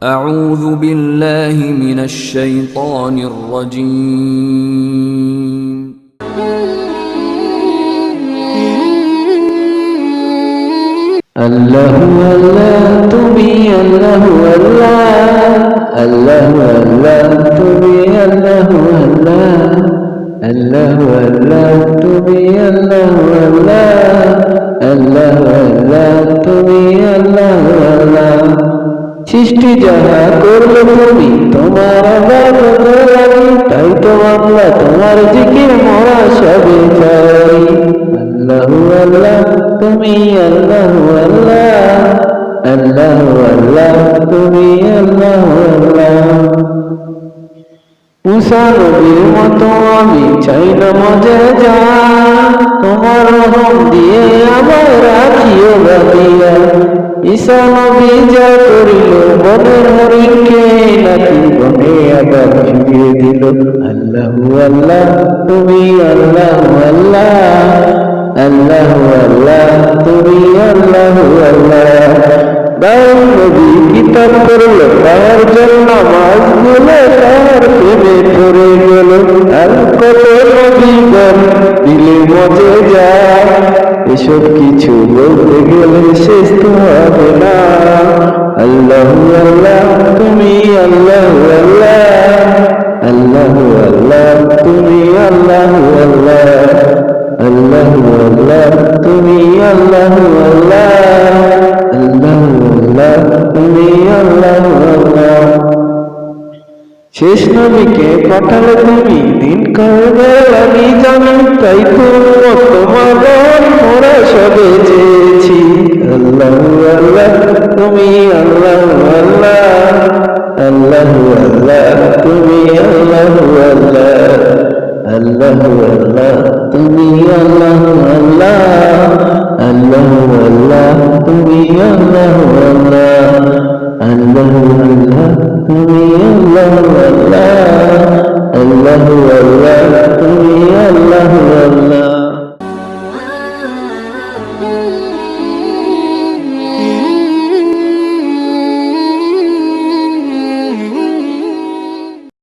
أعوذ بالله من الشيطان الرجيم আল্লাহু আল্লাহ তুমি আল্লাহু আল্লাহ আল্লাহু আল্লাহ তুমি আল্লাহু আল্লাহ আল্লাহু আল্লাহ তুমি আল্লাহু আল্লাহ আল্লাহু আল্লাহ তুমি আল্লাহু আল্লাহ সৃষ্টি যাহা করলে তুমি তোমার ইবাদত লাগি তাই তো আল্লাহ তোমার জিকির মোরা সবে চাই আল্লাহু আল্লাহ তুমি আল্লাহু আল্লাহ আল্লাহু আল্লাহ তুমি আল্লাহু আল্লাহ মুসা নবীর মতো আমি চাই না মজে যা তোমার রহম দিয়ে আমার রাখিও বাদিয়া ঈসা নবী যা করিল বনের হরিণকে নাকি বনে আবার ফিরিয়ে দিল আল্লাহু আল্লাহ তুমি আল্লাহু আল্লাহ আল্লাহু আল্লাহ তুমি আল্লাহু আল্লাহ দাউদ নবী কিতাব পড়ল তার জন্য নামাজগুলো তার প্রেমে পড়ে গেল আর কত নবীগণ দিলে মজে যায় এসব কিছু বলতে গেলে শেষ তো হবে না আল্লাহু আল্লাহ তুমি আল্লাহু আল্লাহ আল্লাহু আল্লাহ তুমি আল্লাহু আল্লাহ আল্লাহু আল্লাহ তুমি আল্লাহু আল্লাহ আল্লাহু আল্লাহ তুমি আল্লাহু আল্লাহ শেষ নবীকে পাঠালে তুমি দিন কায়েমের আমি জানি তাই তো তোমার মোরা সবে চেয়েছি আল্লাহু আল্লাহ তুমি আল্লাহু আল্লাহ আল্লাহু আল্লাহ তুমি আল্লাহু আল্লাহ আল্লাহু আল্লাহ তুমি আল্লাহু আল্লাহ আল্লাহু আল্লাহ তুমি আল্লাহু আল্লাহ আল্লাহু আল্লাহ তুমি আল্লাহু আল্লাহ আল্লাহু আল্লাহ তুমি আল্লাহু আল্লাহ